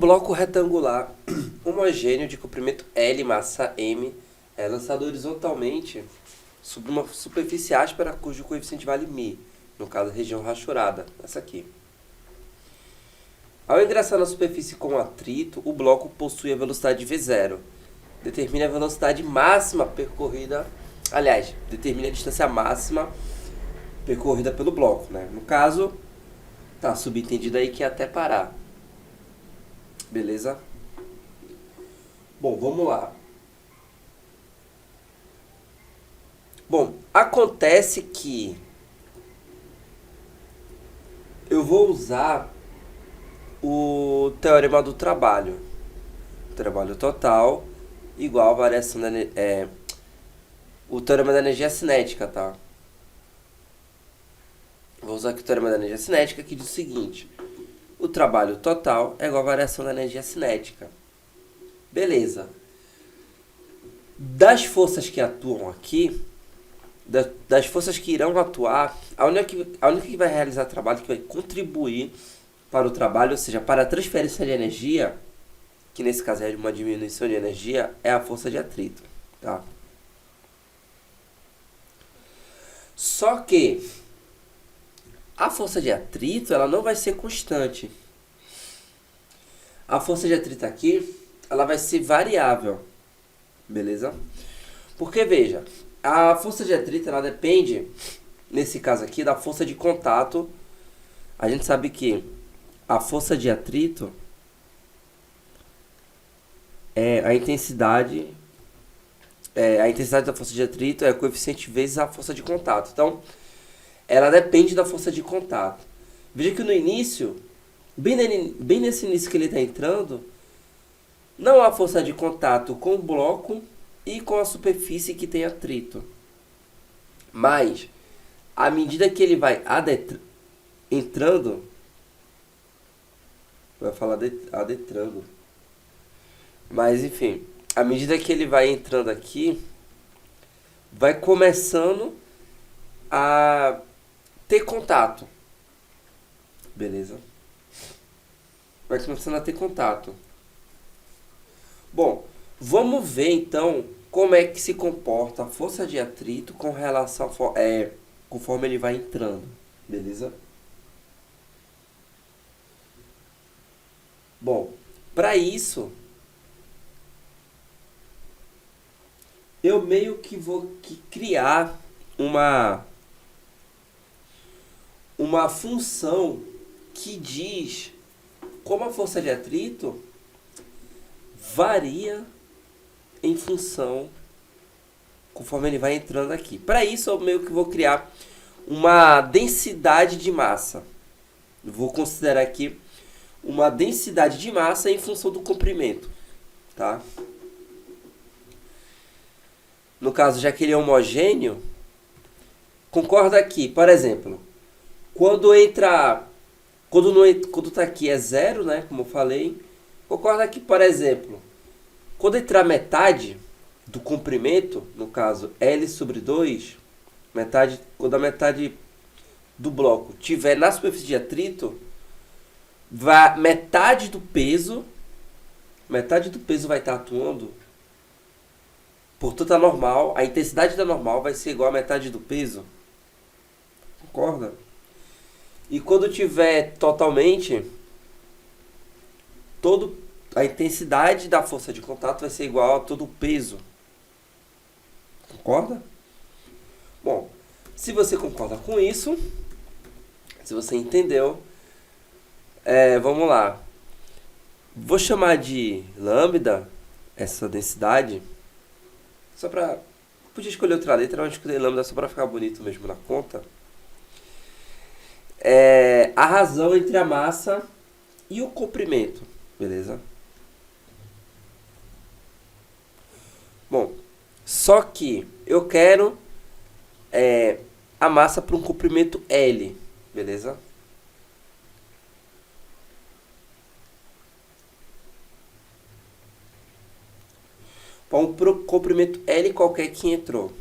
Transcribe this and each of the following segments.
bloco retangular homogêneo de comprimento L, massa M, é lançado horizontalmente sobre uma superfície áspera cujo coeficiente vale μ, no caso a região rachurada, essa aqui. Ao ingressar na superfície com atrito, o bloco possui a velocidade V0. Determine a velocidade máxima percorrida, determine a distância máxima percorrida pelo bloco, né? No caso, tá subentendido aí que é até parar. Beleza? Bom, vamos lá. Bom, acontece que eu vou usar o teorema do trabalho. O trabalho total igual a variação da o teorema da energia cinética, tá? Vou usar aqui o teorema da energia cinética que diz o seguinte: o trabalho total é igual a variação da energia cinética. Beleza. Das forças que atuam aqui, das forças que irão atuar, a única que vai realizar trabalho, que vai contribuir para o trabalho, ou seja, para a transferência de energia, que nesse caso é uma diminuição de energia, é a força de atrito, tá? Só que a força de atrito, ela não vai ser constante. A força de atrito aqui, ela vai ser variável, beleza? Porque, veja, a força de atrito, ela depende, nesse caso aqui, da força de contato. A gente sabe que a força de atrito é a intensidade da força de atrito é o coeficiente vezes a força de contato. Então, ela depende da força de contato. Veja que no início, bem nesse início que ele está entrando, não há força de contato com o bloco e com a superfície que tem atrito. Mas, à medida que ele vai entrando, vai falar adentrando, mas enfim, à medida que ele vai entrando aqui, vai começando a ter contato, beleza? Vai começando a ter contato. Bom, vamos ver então como é que se comporta a força de atrito com relação conforme ele vai entrando, beleza? Bom, para isso eu meio que vou criar uma função que diz como a força de atrito varia em função conforme ele vai entrando aqui. Para isso eu meio que vou criar uma densidade de massa. Eu vou considerar aqui uma densidade de massa em função do comprimento, tá? No caso, já que ele é homogêneo, concorda aqui, por exemplo, quando está aqui é zero, né, como eu falei, concorda aqui, por exemplo, quando entrar metade do comprimento, no caso L sobre 2, quando a metade do bloco tiver na superfície de atrito, metade do peso vai estar atuando. Portanto, a intensidade da normal vai ser igual a metade do peso. Concorda? E quando tiver totalmente, a intensidade da força de contato vai ser igual a todo o peso. Concorda? Bom, se você concorda com isso, se você entendeu, vamos lá. Vou chamar de lambda essa densidade. Podia escolher outra letra, mas escolher lambda só para ficar bonito mesmo na conta. A razão entre a massa e o comprimento, beleza? Bom, só que eu quero a massa para um comprimento L, beleza? Para um comprimento L qualquer que entrou,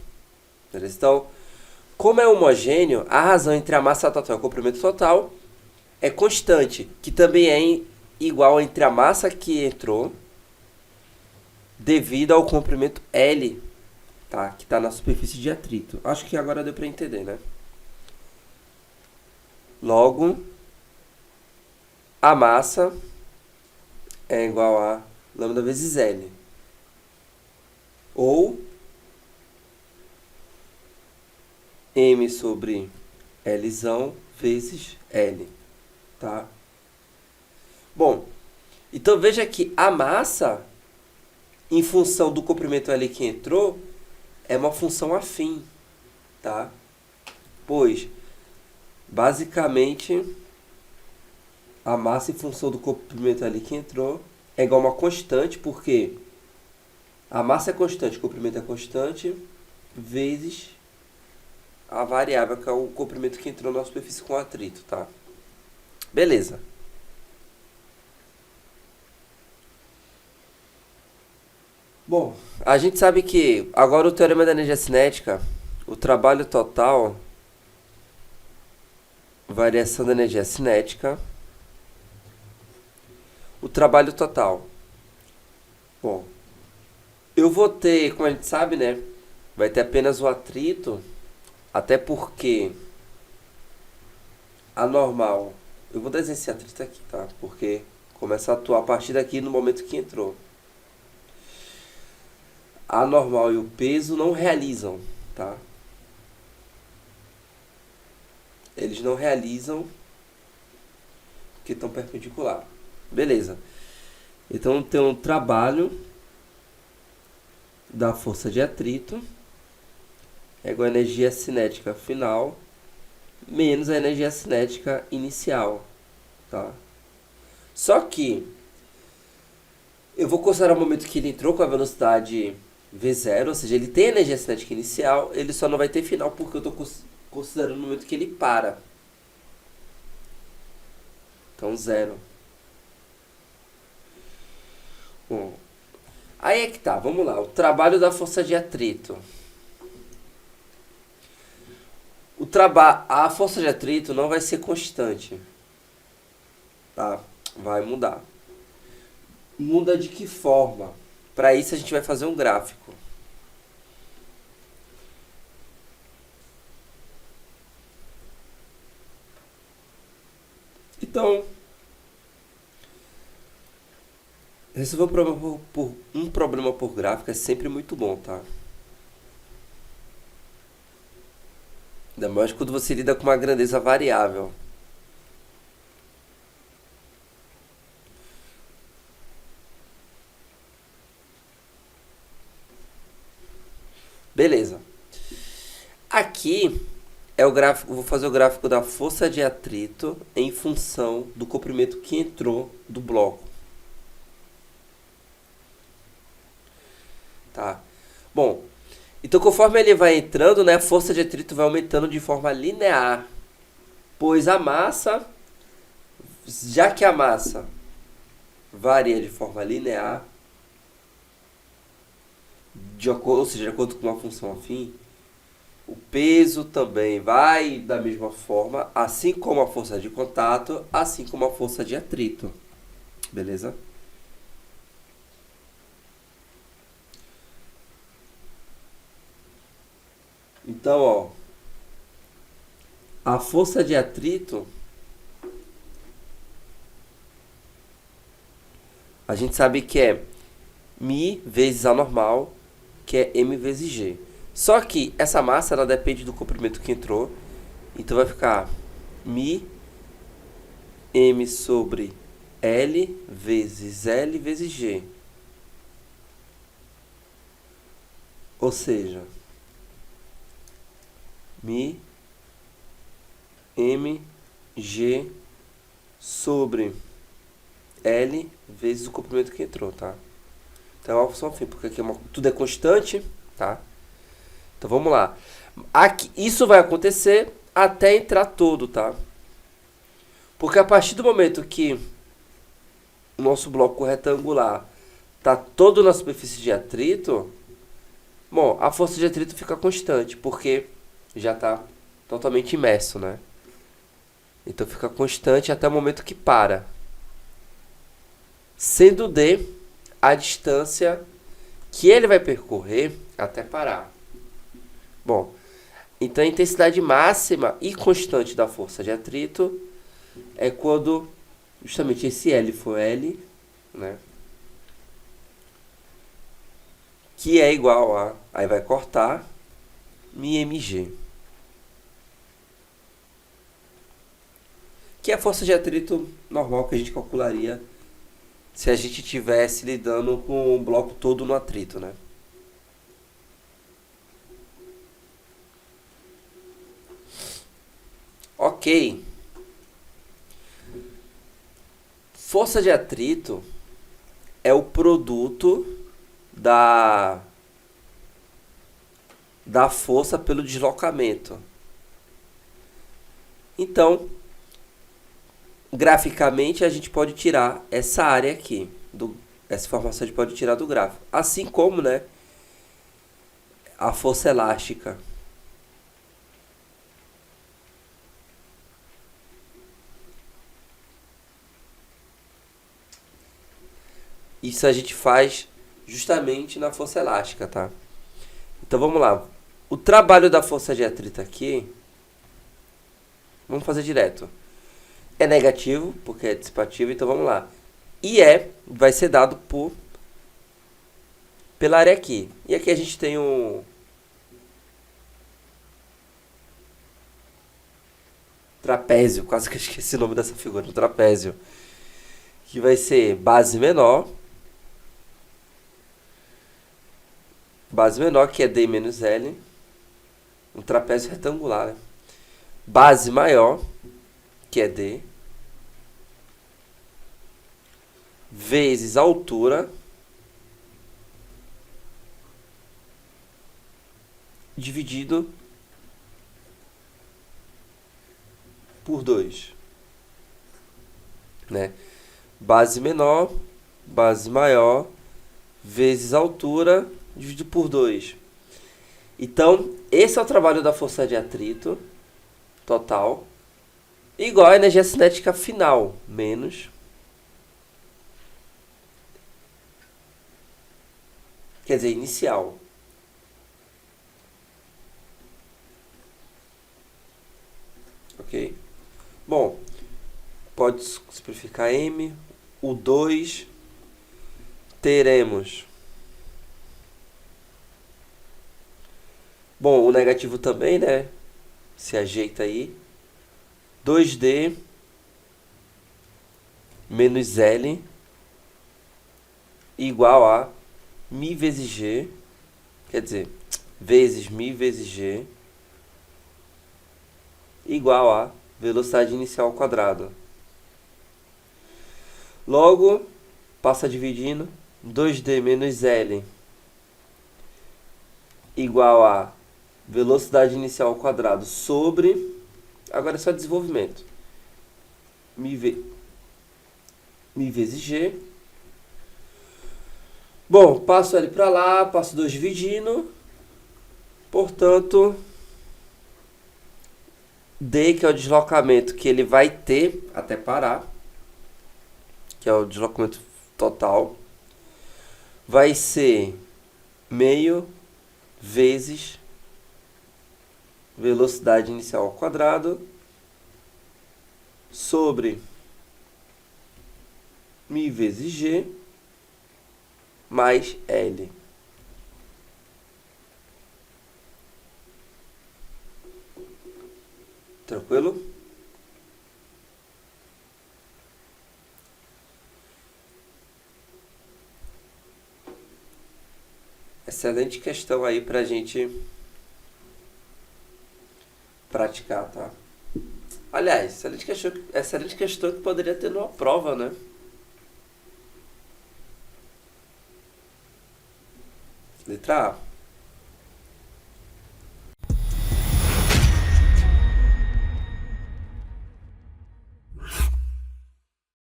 beleza? Então, como é homogêneo, a razão entre a massa total e o comprimento total é constante, que também é igual entre a massa que entrou devido ao comprimento L, tá? Que está na superfície de atrito. Acho que agora deu para entender, né? Logo, a massa é igual a lambda vezes L. Ou M sobre Lzão vezes L, tá? Bom, então veja que a massa, em função do comprimento L que entrou, é uma função afim, tá? Pois, basicamente, a massa em função do comprimento L que entrou é igual a uma constante, porque a massa é constante, o comprimento é constante, vezes a variável, que é o comprimento que entrou na superfície com atrito, tá? Beleza. Bom, a gente sabe que agora o teorema da energia cinética, o trabalho total, variação da energia cinética, o trabalho total. Bom, eu vou ter, como a gente sabe, né? Vai ter apenas o atrito, até porque a normal, eu vou desenhar esse atrito aqui, tá? Porque começa a atuar a partir daqui no momento que entrou. A normal e o peso não realizam, tá? Eles não realizam porque estão perpendicular. Beleza. Então tem um trabalho da força de atrito é igual a energia cinética final menos a energia cinética inicial, tá? Só que eu vou considerar o momento que ele entrou com a velocidade V0, ou seja, ele tem energia cinética inicial, ele só não vai ter final porque eu estou considerando o momento que ele para. Então, 0. Bom, aí é que tá, vamos lá. O trabalho da força de atrito. A força de atrito não vai ser constante, tá? Vai mudar. Muda de que forma? Para isso a gente vai fazer um gráfico. Então, resolver um problema por gráfico é sempre muito bom, tá? Ainda mais quando você lida com uma grandeza variável. Beleza. Aqui é o gráfico, vou fazer o gráfico da força de atrito em função do comprimento que entrou do bloco. Tá? Bom, então conforme ele vai entrando, né, a força de atrito vai aumentando de forma linear. Pois a massa, já que a massa varia de forma linear, ou seja, de acordo com uma função afim, o peso também vai da mesma forma, assim como a força de contato, assim como a força de atrito. Beleza? Então, ó, a força de atrito, a gente sabe que é μ vezes a normal, que é m vezes g. Só que essa massa ela depende do comprimento que entrou, então vai ficar μ m sobre L vezes L vezes G. Ou seja, μ m G sobre L vezes o comprimento que entrou, tá? Então é uma função afim, porque aqui tudo é constante, tá? Então vamos lá. Aqui, isso vai acontecer até entrar todo, tá? Porque a partir do momento que o nosso bloco retangular está todo na superfície de atrito, bom, a força de atrito fica constante, porque já está totalmente imerso, né? Então fica constante até o momento que para. sendo D a distância que ele vai percorrer até parar. Bom, então a intensidade máxima e constante da força de atrito é quando justamente esse L for L, né? Que é igual a, aí vai cortar, μmg. Que é a força de atrito normal que a gente calcularia se a gente estivesse lidando com o bloco todo no atrito, né? Ok. Força de atrito é o produto da força pelo deslocamento. Então, graficamente, a gente pode tirar essa área aqui. Essa informação a gente pode tirar do gráfico. Assim como, né, a força elástica. Isso a gente faz justamente na força elástica, tá? Então vamos lá. O trabalho da força de atrito aqui, vamos fazer direto. É negativo, porque é dissipativo, então vamos lá. E vai ser dado pela área aqui. E aqui a gente tem um trapézio, quase que eu esqueci o nome dessa figura, um trapézio. Que vai ser base menor, que é D menos L, um trapézio retangular, né? Base maior, que é D, vezes a altura, dividido por 2, né? Base menor, base maior, vezes a altura, dividido por 2. Então, esse é o trabalho da força de atrito total, igual a energia cinética final, menos, quer dizer, inicial. Ok? Bom, pode simplificar M. O 2, teremos... Bom, o negativo também, né? Se ajeita aí. 2D menos L igual a μ vezes G, quer dizer, vezes μ vezes G igual a velocidade inicial ao quadrado. Logo, passa dividindo, 2D menos L igual a velocidade inicial ao quadrado sobre, agora é só desenvolvimento, μ vezes G. Bom, passo L para lá, passo 2 dividindo, portanto, D, que é o deslocamento que ele vai ter até parar, que é o deslocamento total, vai ser meio vezes velocidade inicial ao quadrado sobre μ vezes G mais L. Tranquilo? Excelente questão aí pra gente praticar, tá? Aliás, excelente questão que poderia ter numa prova, né? Letra A.